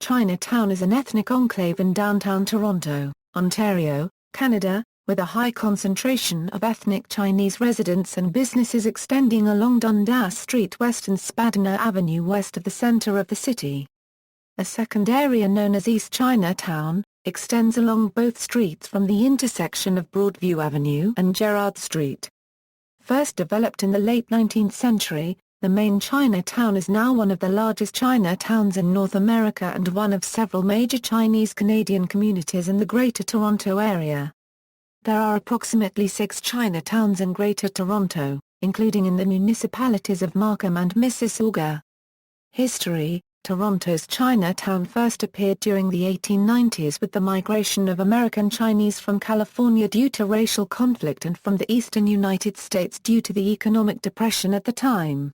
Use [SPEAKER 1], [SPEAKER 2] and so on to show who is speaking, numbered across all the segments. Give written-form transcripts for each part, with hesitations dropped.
[SPEAKER 1] Chinatown is an ethnic enclave in downtown Toronto, Ontario, Canada, with a high concentration of ethnic Chinese residents and businesses extending along Dundas Street west and Spadina Avenue west of the centre of the city. A second area known as East Chinatown extends along both streets from the intersection of Broadview Avenue and Gerrard Street. First developed in the late 19th century, the main Chinatown is now one of the largest Chinatowns in North America and one of several major Chinese Canadian communities in the Greater Toronto Area. There are approximately 6 Chinatowns in Greater Toronto, including in the municipalities of Markham and Mississauga. History: Toronto's Chinatown first appeared during the 1890s with the migration of American Chinese from California due to racial conflict and from the eastern United States due to the economic depression at the time.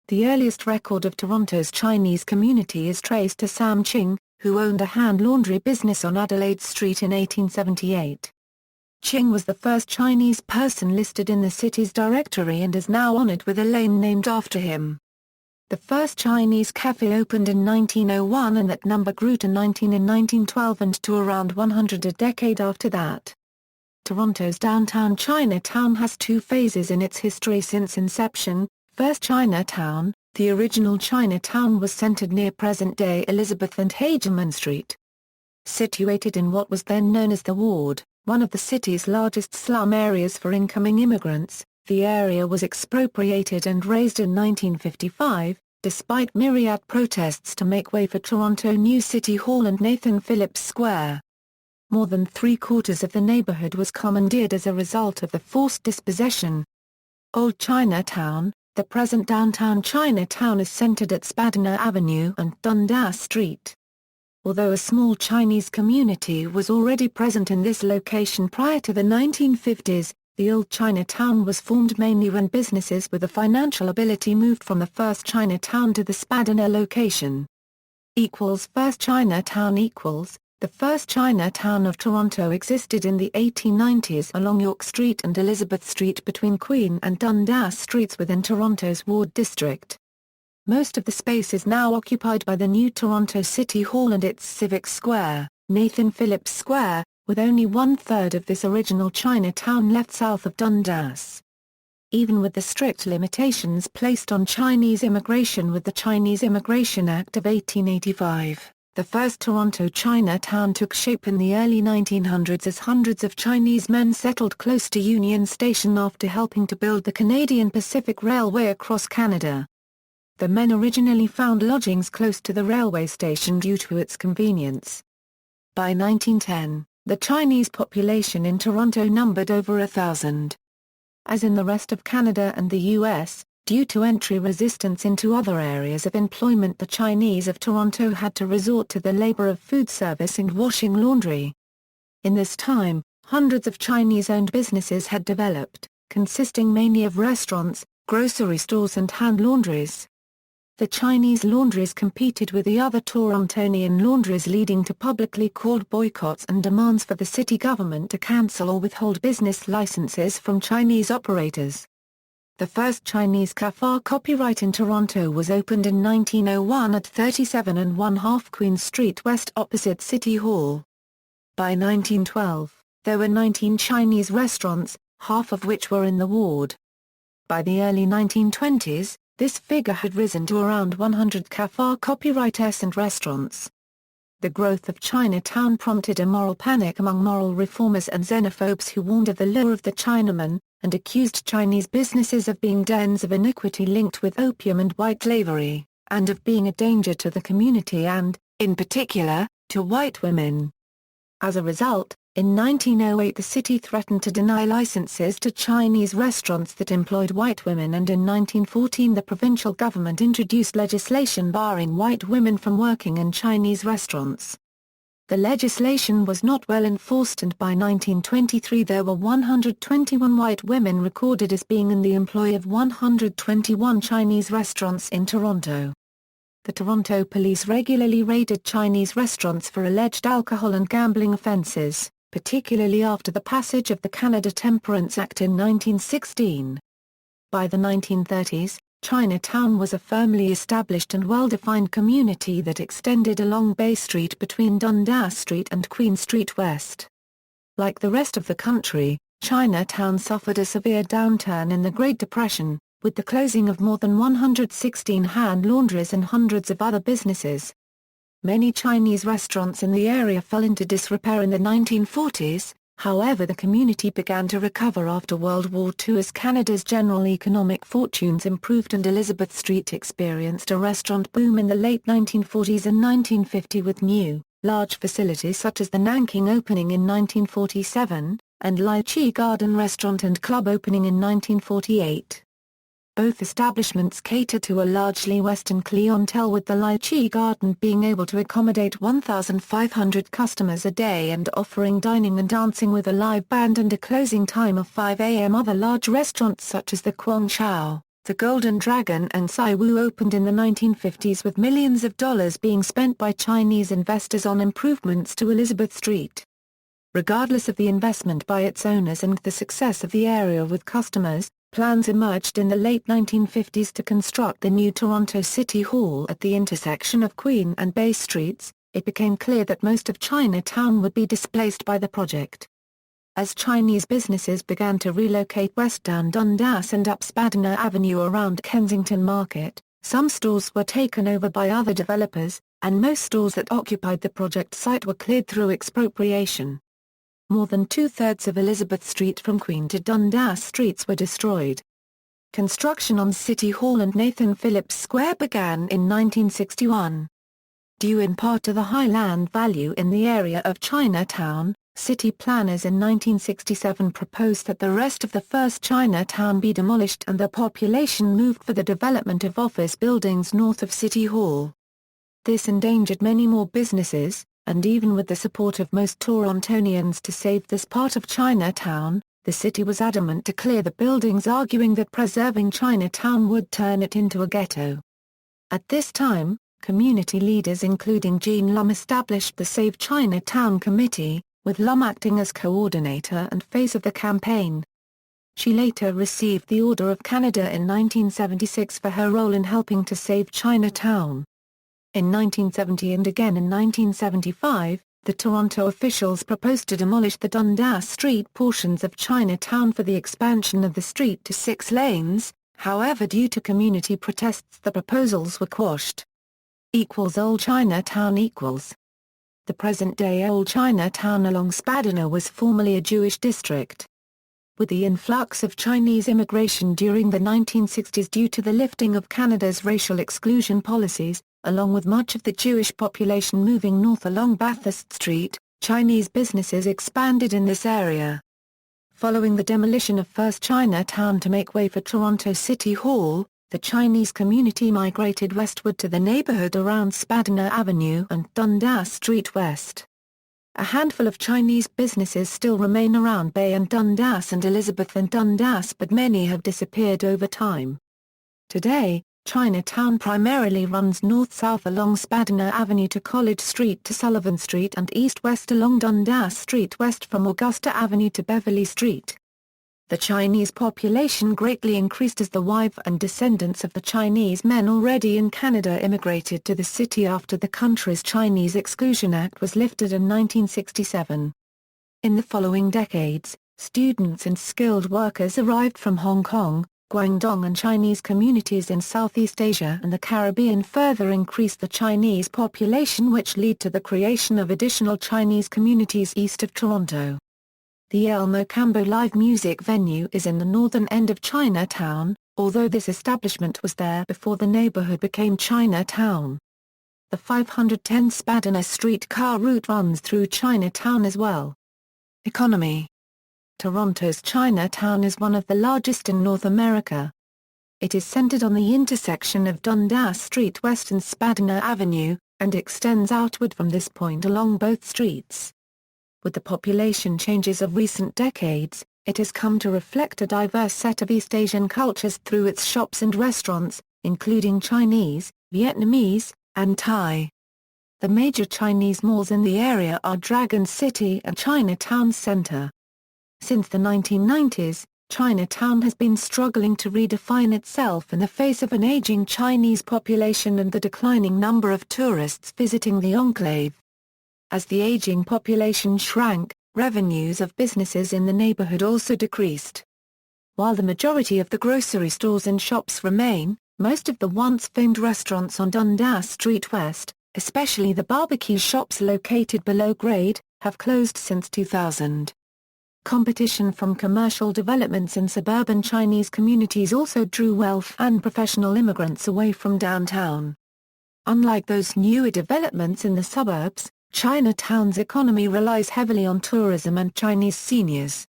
[SPEAKER 1] The earliest record of Toronto's Chinese community is traced to Sam Ching, who owned a hand laundry business on Adelaide Street in 1878. Ching was the first Chinese person listed in the city's directory and is now honored with a lane named after him. The first Chinese cafe opened in 1901 and that number grew to 19 in 1912 and to around 100 a decade after that. Toronto's downtown Chinatown has 2 phases in its history since inception. First Chinatown, the original Chinatown was centered near present-day Elizabeth and Hageman Street. Situated in what was then known as the Ward, one of the city's largest slum areas for incoming immigrants, the area was expropriated and razed in 1955, despite myriad protests to make way for Toronto New City Hall and Nathan Phillips Square. More than 3/4 of the neighborhood was commandeered as a result of the forced dispossession. Old Chinatown, the present downtown Chinatown, is centered at Spadina Avenue and Dundas Street. Although a small Chinese community was already present in this location prior to the 1950s, the Old Chinatown was formed mainly when businesses with a financial ability moved from the first Chinatown to the Spadina location. First Chinatown The first Chinatown of Toronto existed in the 1890s along York Street and Elizabeth Street between Queen and Dundas Streets within Toronto's Ward District. Most of the space is now occupied by the new Toronto City Hall and its Civic Square, Nathan Phillips Square, with only 1/3 of this original Chinatown left south of Dundas. Even with the strict limitations placed on Chinese immigration with the Chinese Immigration Act of 1885, the first Toronto Chinatown took shape in the early 1900s as hundreds of Chinese men settled close to Union Station after helping to build the Canadian Pacific Railway across Canada. The men originally found lodgings close to the railway station due to its convenience. By 1910, the Chinese population in Toronto numbered over 1,000. As in the rest of Canada and the U.S., due to entry resistance into other areas of employment, the Chinese of Toronto had to resort to the labor of food service and washing laundry. In this time, hundreds of Chinese-owned businesses had developed, consisting mainly of restaurants, grocery stores and hand laundries. The Chinese laundries competed with the other Torontonian laundries, leading to publicly called boycotts and demands for the city government to cancel or withhold business licenses from Chinese operators. The first Chinese cafe copyright in Toronto was opened in 1901 at 37½ Queen Street West opposite City Hall. By 1912, there were 19 Chinese restaurants, half of which were in the ward. By the early 1920s, this figure had risen to around 100 cafe copyrights and restaurants. The growth of Chinatown prompted a moral panic among moral reformers and xenophobes who warned of the lure of the Chinaman, and accused Chinese businesses of being dens of iniquity linked with opium and white slavery, and of being a danger to the community and, in particular, to white women. As a result, in 1908 the city threatened to deny licenses to Chinese restaurants that employed white women, and in 1914 the provincial government introduced legislation barring white women from working in Chinese restaurants. The legislation was not well enforced, and by 1923 there were 121 white women recorded as being in the employ of 121 Chinese restaurants in Toronto. The Toronto police regularly raided Chinese restaurants for alleged alcohol and gambling offences, particularly after the passage of the Canada Temperance Act in 1916. By the 1930s, Chinatown was a firmly established and well-defined community that extended along Bay Street between Dundas Street and Queen Street West. Like the rest of the country, Chinatown suffered a severe downturn in the Great Depression, with the closing of more than 116 hand laundries and hundreds of other businesses. Many Chinese restaurants in the area fell into disrepair in the 1940s, however the community began to recover after World War II as Canada's general economic fortunes improved and Elizabeth Street experienced a restaurant boom in the late 1940s and 1950 with new, large facilities such as the Nanking opening in 1947, and Lai Chi Garden Restaurant and Club opening in 1948. Both establishments cater to a largely Western clientele, with the Lai Chi Garden being able to accommodate 1,500 customers a day and offering dining and dancing with a live band and a closing time of 5 a.m. Other large restaurants such as the Kwong Chow, the Golden Dragon and Sai Wu opened in the 1950s, with millions of dollars being spent by Chinese investors on improvements to Elizabeth Street. Regardless of the investment by its owners and the success of the area with customers, plans emerged in the late 1950s to construct the new Toronto City Hall at the intersection of Queen and Bay Streets. It became clear that most of Chinatown would be displaced by the project. As Chinese businesses began to relocate west down Dundas and up Spadina Avenue around Kensington Market, some stores were taken over by other developers, and most stores that occupied the project site were cleared through expropriation. More than two-thirds of Elizabeth Street from Queen to Dundas streets were destroyed. Construction on City Hall and Nathan Phillips Square began in 1961. Due in part to the high land value in the area of Chinatown, city planners in 1967 proposed that the rest of the first Chinatown be demolished and the population moved for the development of office buildings north of City Hall. This endangered many more businesses, and even with the support of most Torontonians to save this part of Chinatown, the city was adamant to clear the buildings, arguing that preserving Chinatown would turn it into a ghetto. At this time, community leaders including Jean Lum established the Save Chinatown Committee, with Lum acting as coordinator and face of the campaign. She later received the Order of Canada in 1976 for her role in helping to save Chinatown. In 1970 and again in 1975, the Toronto officials proposed to demolish the Dundas Street portions of Chinatown for the expansion of the street to 6 lanes, however due to community protests the proposals were quashed. Old Chinatown equals. The present-day Old Chinatown along Spadina was formerly a Jewish district. With the influx of Chinese immigration during the 1960s due to the lifting of Canada's racial exclusion policies, along with much of the Jewish population moving north along Bathurst Street, Chinese businesses expanded in this area. Following the demolition of First Chinatown to make way for Toronto City Hall, the Chinese community migrated westward to the neighborhood around Spadina Avenue and Dundas Street West. A handful of Chinese businesses still remain around Bay and Dundas and Elizabeth and Dundas, but many have disappeared over time. Today, Chinatown primarily runs north-south along Spadina Avenue to College Street to Sullivan Street and east-west along Dundas Street west from Augusta Avenue to Beverly Street. The Chinese population greatly increased as the wives and descendants of the Chinese men already in Canada immigrated to the city after the country's Chinese Exclusion Act was lifted in 1967. In the following decades, students and skilled workers arrived from Hong Kong, Guangdong and Chinese communities in Southeast Asia and the Caribbean further increased the Chinese population, which led to the creation of additional Chinese communities east of Toronto. The El Mocambo live music venue is in the northern end of Chinatown, although this establishment was there before the neighborhood became Chinatown. The 510 Spadina streetcar route runs through Chinatown as well. Economy. Toronto's Chinatown is one of the largest in North America. It is centered on the intersection of Dundas Street West and Spadina Avenue, and extends outward from this point along both streets. With the population changes of recent decades, it has come to reflect a diverse set of East Asian cultures through its shops and restaurants, including Chinese, Vietnamese, and Thai. The major Chinese malls in the area are Dragon City and Chinatown Center. Since the 1990s, Chinatown has been struggling to redefine itself in the face of an aging Chinese population and the declining number of tourists visiting the enclave. As the aging population shrank, revenues of businesses in the neighborhood also decreased. While the majority of the grocery stores and shops remain, most of the once famed restaurants on Dundas Street West, especially the barbecue shops located below grade, have closed since 2000. Competition from commercial developments in suburban Chinese communities also drew wealth and professional immigrants away from downtown. Unlike those newer developments in the suburbs, Chinatown's economy relies heavily on tourism and Chinese seniors.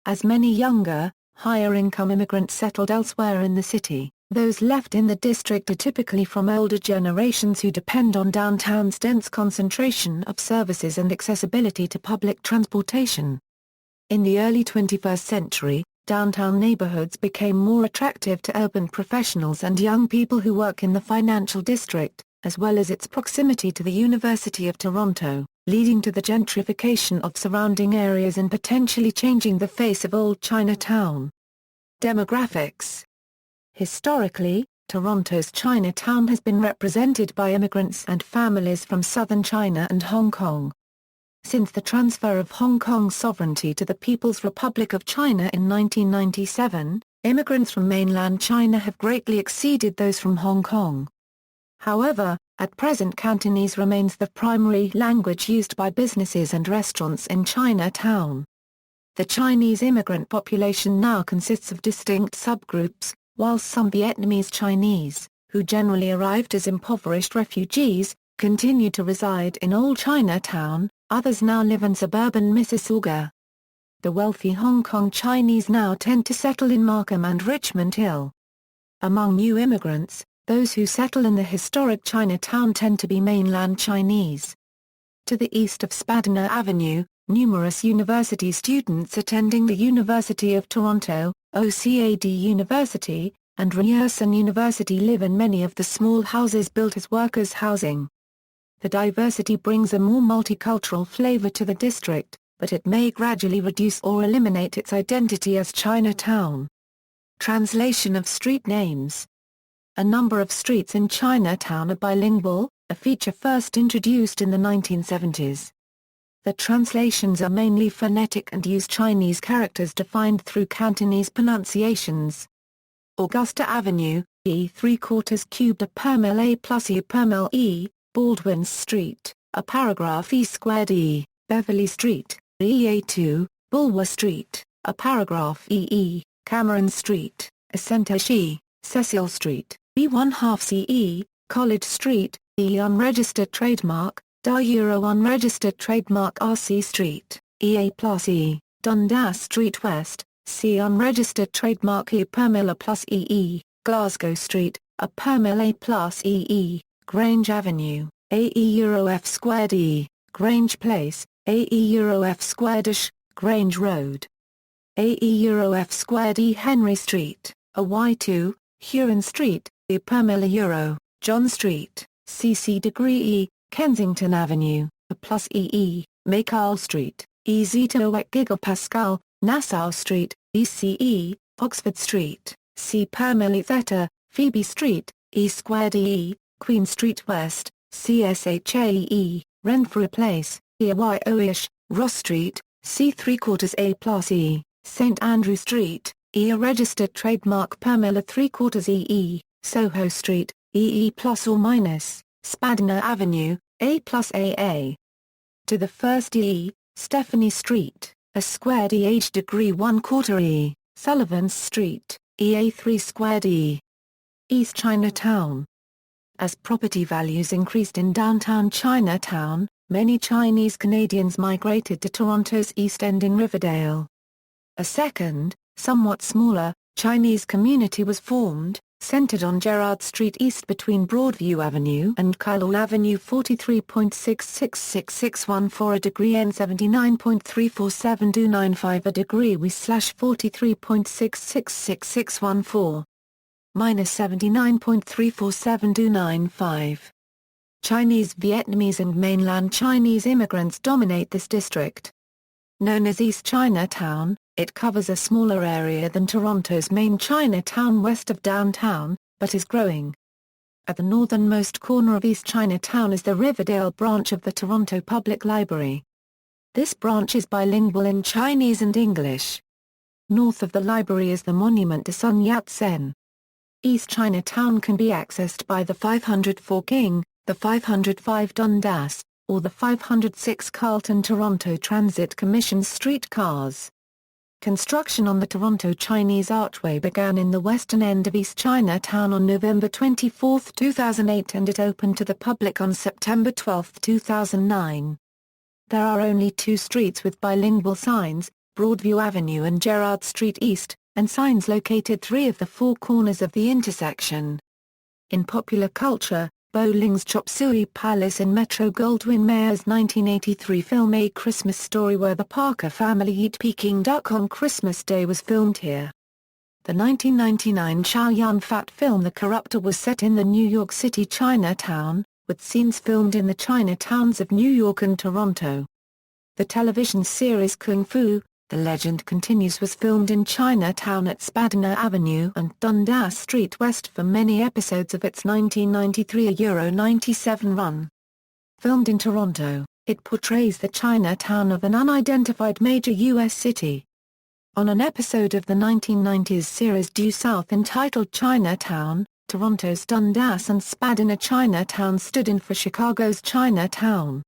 [SPEAKER 1] As many younger, higher-income immigrants settled elsewhere in the city, those left in the district are typically from older generations who depend on downtown's dense concentration of services and accessibility to public transportation. In the early 21st century, downtown neighborhoods became more attractive to urban professionals and young people who work in the financial district, as well as its proximity to the University of Toronto, leading to the gentrification of surrounding areas and potentially changing the face of Old Chinatown. Demographics. Historically, Toronto's Chinatown has been represented by immigrants and families from southern China and Hong Kong. Since the transfer of Hong Kong's sovereignty to the People's Republic of China in 1997, immigrants from mainland China have greatly exceeded those from Hong Kong. However, at present Cantonese remains the primary language used by businesses and restaurants in Chinatown. The Chinese immigrant population now consists of distinct subgroups, while some Vietnamese Chinese, who generally arrived as impoverished refugees, continue to reside in Old Chinatown. Others now live in suburban Mississauga. The wealthy Hong Kong Chinese now tend to settle in Markham and Richmond Hill. Among new immigrants, those who settle in the historic Chinatown tend to be mainland Chinese. To the east of Spadina Avenue, numerous university students attending the University of Toronto, OCAD University, and Ryerson University live in many of the small houses built as workers' housing. The diversity brings a more multicultural flavor to the district, but it may gradually reduce or eliminate its identity as Chinatown. Translation of street names. A number of streets in Chinatown are bilingual, a feature first introduced in the 1970s. The translations are mainly phonetic and use Chinese characters defined through Cantonese pronunciations. Augusta Avenue, E3/4 A + E + E, Baldwin Street, a paragraph E²E, Beverly Street, EA2, Bulwer Street, a paragraph EE, Cameron Street, Ascentation, Cecil Street, E1/2 CE, College Street, E unregistered trademark, Euro unregistered trademark RC Street, EA + E, Dundas Street West, C unregistered trademark E + EE, Glasgow Street, a + EE, Grange Avenue, AE/F²E, Grange Place, AE/F², Grange Road. AE/F²E Henry Street, a Y2, Huron Street, E +Euro, John Street, CC°E, Kensington Avenue, a + EE, Maycall Street, E/Gigapascal, Nassau Street, ECE, Oxford Street, C ∨θ, Phoebe Street, E²E, Queen Street West, CSHAE, Renfrew Place, EYOish, Ross Street, C3/4 A + E, St Andrew Street, E a registered trademark ∨3/4 EE, Soho Street, EE ±, Spadina Avenue, A + AA. To the first E, Stephanie Street, a ²DH 1/4 E, Sullivan's Street, EA3²E. East Chinatown. As property values increased in downtown Chinatown, many Chinese Canadians migrated to Toronto's East End in Riverdale. A second, somewhat smaller, Chinese community was formed, centered on Gerrard Street East between Broadview Avenue and Kyle Avenue 43.666614 N 79.347295 43.666614. -79.347295. Chinese, Vietnamese and mainland Chinese immigrants dominate this district. Known as East Chinatown, It covers a smaller area than Toronto's main Chinatown west of downtown, but is growing. At the northernmost corner of East Chinatown is the Riverdale branch of the Toronto Public Library. This branch is bilingual in Chinese and English. North of the library is the monument to Sun Yat-sen. East Chinatown can be accessed by the 504 King, the 505 Dundas, or the 506 Carlton Toronto Transit Commission streetcars. Construction on the Toronto Chinese Archway began in the western end of East Chinatown on November 24, 2008 and it opened to the public on September 12, 2009. There are only two streets with bilingual signs, Broadview Avenue and Gerrard Street East, and signs located three of the four corners of the intersection. In popular culture, Bowling's Chop Suey Palace in Metro-Goldwyn-Mayer's 1983 film A Christmas Story, where the Parker family eat Peking duck on Christmas Day, was filmed here. The 1999 Chow Yun-Fat film The Corruptor was set in the New York City Chinatown, with scenes filmed in the Chinatowns of New York and Toronto. The television series Kung Fu, The Legend Continues was filmed in Chinatown at Spadina Avenue and Dundas Street West for many episodes of its 1993 Euro 97 run. Filmed in Toronto, it portrays the Chinatown of an unidentified major U.S. city. On an episode of the 1990s series Due South entitled Chinatown, Toronto's Dundas and Spadina Chinatown stood in for Chicago's Chinatown.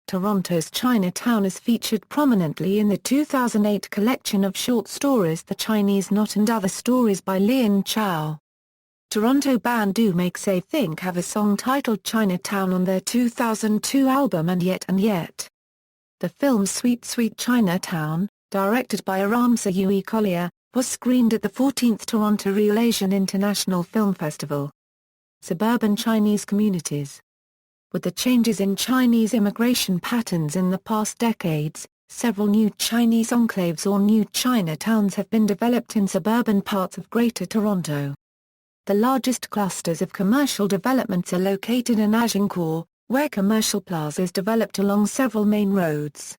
[SPEAKER 1] Toronto's Chinatown is featured prominently in the 2008 collection of short stories The Chinese Knot and Other Stories by Lien Chow. Toronto band Do Make Say Think have a song titled Chinatown on their 2002 album And Yet. The film Sweet Sweet Chinatown, directed by Aram Sayui Collier, was screened at the 14th Toronto Real Asian International Film Festival. Suburban Chinese communities. With the changes in Chinese immigration patterns in the past decades, several new Chinese enclaves or new Chinatowns have been developed in suburban parts of Greater Toronto. The largest clusters of commercial developments are located in Agincourt, where commercial plazas developed along several main roads.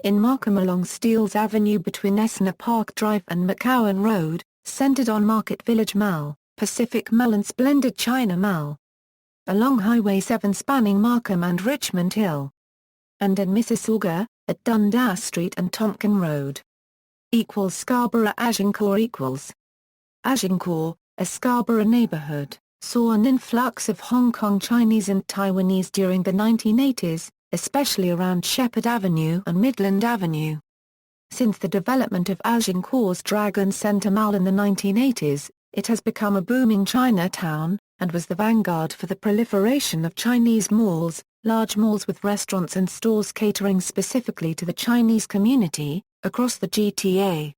[SPEAKER 1] In Markham along Steeles Avenue between Essner Park Drive and McCowan Road, centered on Market Village Mall, Pacific Mall and Splendid China Mall. Along Highway 7 spanning Markham and Richmond Hill. And in Mississauga, at Dundas Street and Tompkin Road. Scarborough Agincourt Agincourt, a Scarborough neighborhood, saw an influx of Hong Kong Chinese and Taiwanese during the 1980s, especially around Shepherd Avenue and Midland Avenue. Since the development of Agincourt's Dragon Centre Mall in the 1980s, it has become a booming Chinatown, and was the vanguard for the proliferation of Chinese malls, large malls with restaurants and stores catering specifically to the Chinese community, across the GTA.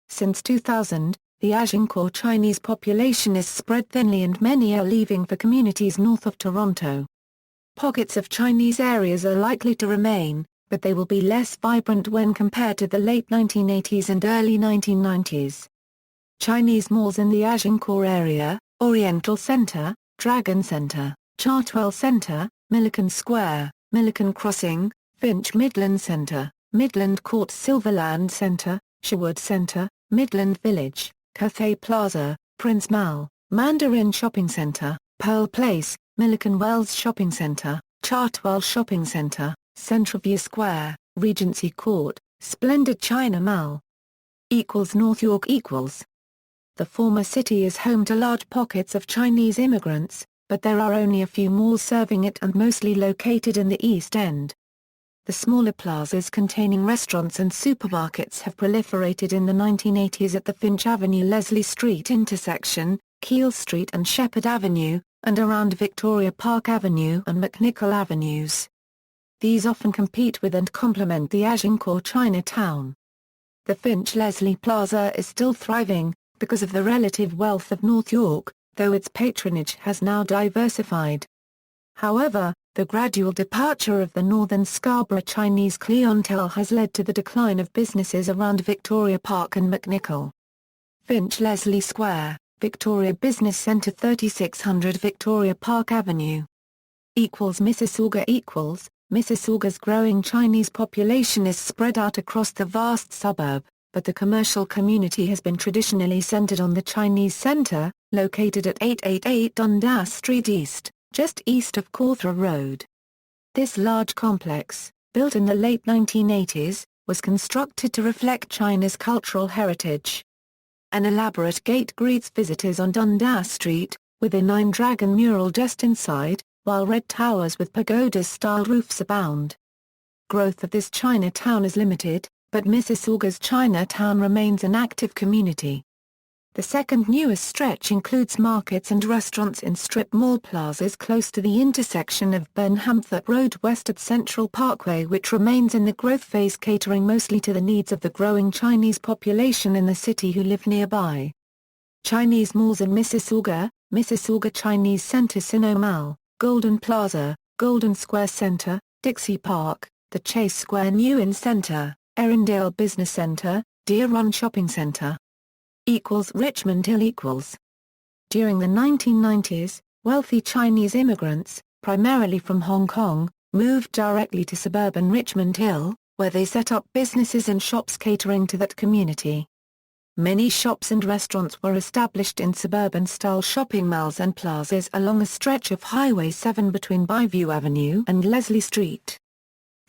[SPEAKER 1] Since 2000, the Agincourt Chinese population is spread thinly and many are leaving for communities north of Toronto. Pockets of Chinese areas are likely to remain, but they will be less vibrant when compared to the late 1980s and early 1990s. Chinese malls in the Agincourt area: Oriental Centre, Dragon Centre, Chartwell Centre, Milliken Square, Milliken Crossing, Finch Midland Centre, Midland Court Silverland Centre, Sherwood Centre, Midland Village, Cathay Plaza, Prince Mall, Mandarin Shopping Centre, Pearl Place, Milliken Wells Shopping Centre, Chartwell Shopping Centre, Centralview Square, Regency Court, Splendid China Mall. North York. The former city is home to large pockets of Chinese immigrants, but there are only a few malls serving it and mostly located in the East End. The smaller plazas containing restaurants and supermarkets have proliferated in the 1980s at the Finch Avenue-Leslie Street intersection, Keele Street and Shepherd Avenue, and around Victoria Park Avenue and McNichol Avenues. These often compete with and complement the Agincourt Chinatown. The Finch-Leslie Plaza is still thriving, because of the relative wealth of North York, though its patronage has now diversified. However, the gradual departure of the northern Scarborough Chinese clientele has led to the decline of businesses around Victoria Park and McNichol. Finch-Leslie Square, Victoria Business Centre 3600 Victoria Park Avenue. Mississauga. Mississauga's growing Chinese population is spread out across the vast suburb, but the commercial community has been traditionally centered on the Chinese Center, located at 888 Dundas Street East, just east of Cawthra Road. This large complex, built in the late 1980s, was constructed to reflect China's cultural heritage. An elaborate gate greets visitors on Dundas Street, with a nine-dragon mural just inside, while red towers with pagoda-style roofs abound. Growth of this Chinatown is limited, but Mississauga's Chinatown remains an active community. The second newest stretch includes markets and restaurants in strip mall plazas close to the intersection of Burnhamthorpe Road west at Central Parkway, which remains in the growth phase, catering mostly to the needs of the growing Chinese population in the city who live nearby. Chinese malls in Mississauga: Mississauga Chinese Center, Sino Mall, Golden Plaza, Golden Square Center, Dixie Park, the Chase Square New Inn Center, Erindale Business Center, Deer Run Shopping Center. Richmond Hill. During the 1990s, wealthy Chinese immigrants, primarily from Hong Kong, moved directly to suburban Richmond Hill, where they set up businesses and shops catering to that community. Many shops and restaurants were established in suburban-style shopping malls and plazas along a stretch of Highway 7 between Broadview Avenue and Leslie Street.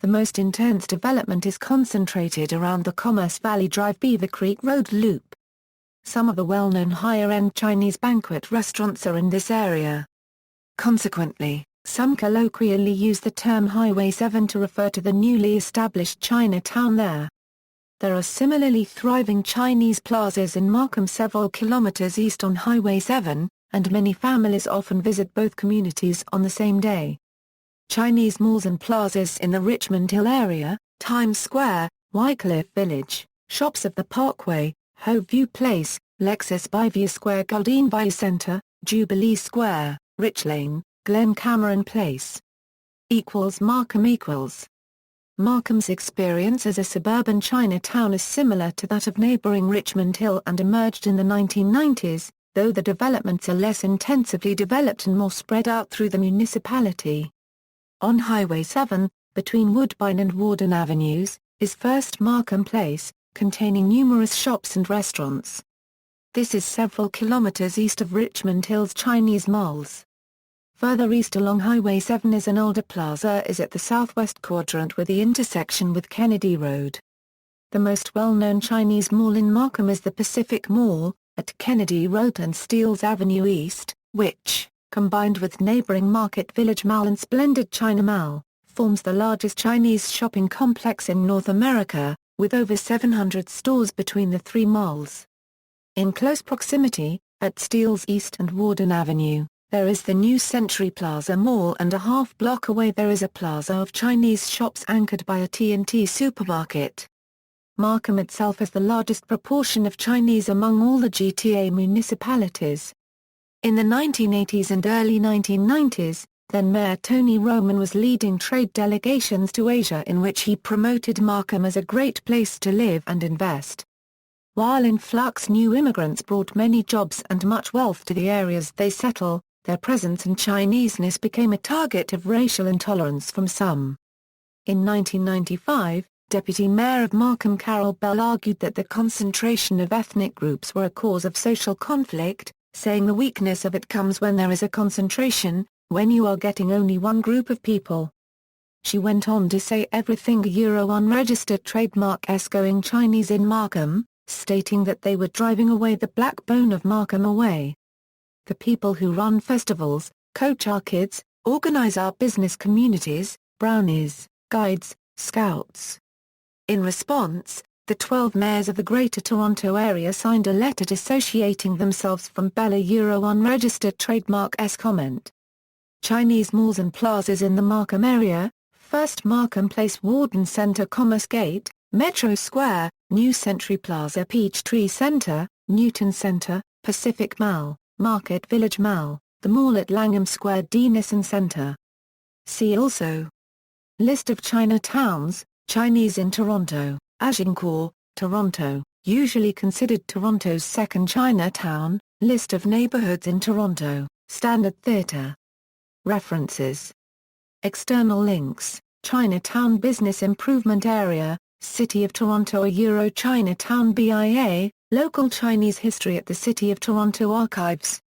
[SPEAKER 1] The most intense development is concentrated around the Commerce Valley Drive Beaver Creek Road loop. Some of the well-known higher-end Chinese banquet restaurants are in this area. Consequently, some colloquially use the term Highway 7 to refer to the newly established Chinatown there. There are similarly thriving Chinese plazas in Markham several kilometers east on Highway 7, and many families often visit both communities on the same day. Chinese malls and plazas in the Richmond Hill area: Times Square, Wycliffe Village, Shops of the Parkway, Hove View Place, Lexus Byview Square, Galdine View Center, Jubilee Square, Rich Lane, Glen Cameron Place. Markham. Markham's experience as a suburban Chinatown is similar to that of neighboring Richmond Hill and emerged in the 1990s, though the developments are less intensively developed and more spread out through the municipality. On Highway 7, between Woodbine and Warden Avenues, is First Markham Place, containing numerous shops and restaurants. This is several kilometers east of Richmond Hill's Chinese malls. Further east along Highway 7 is an older plaza is at the southwest quadrant with the intersection with Kennedy Road. The most well-known Chinese mall in Markham is the Pacific Mall, at Kennedy Road and Steeles Avenue East, which, combined with neighboring Market Village Mall and Splendid China Mall, forms the largest Chinese shopping complex in North America, with over 700 stores between the three malls. In close proximity, at Steeles East and Warden Avenue, there is the new Century Plaza Mall, and a half-block away there is a plaza of Chinese shops anchored by a T&T supermarket. Markham itself has the largest proportion of Chinese among all the GTA municipalities. In the 1980s and early 1990s, then-Mayor Tony Roman was leading trade delegations to Asia, in which he promoted Markham as a great place to live and invest. While in flux, new immigrants brought many jobs and much wealth to the areas they settle, their presence and Chineseness became a target of racial intolerance from some. In 1995, Deputy Mayor of Markham Carol Bell argued that the concentration of ethnic groups were a cause of social conflict, saying the weakness of it comes when there is a concentration, when you are getting only one group of people. She went on to say everything unregistered trademark going Chinese in Markham, stating that they were driving away the backbone of Markham away. The people who run festivals, coach our kids, organize our business communities, brownies, guides, scouts. In response, the 12 mayors of the Greater Toronto Area signed a letter dissociating themselves from Bell unregistered trademark comment. Chinese malls and plazas in the Markham area: First Markham Place, Warden Center, Commerce Gate, Metro Square, New Century Plaza, Peachtree Center, Newton Center, Pacific Mall, Market Village Mall, the mall at Langham Square, Denison Center. See also: List of Chinatowns, Chinese in Toronto, Agincourt, Toronto, usually considered Toronto's second Chinatown, List of neighborhoods in Toronto, Standard Theatre. References. External links: Chinatown Business Improvement Area, City of Toronto Chinatown BIA, Local Chinese History at the City of Toronto Archives.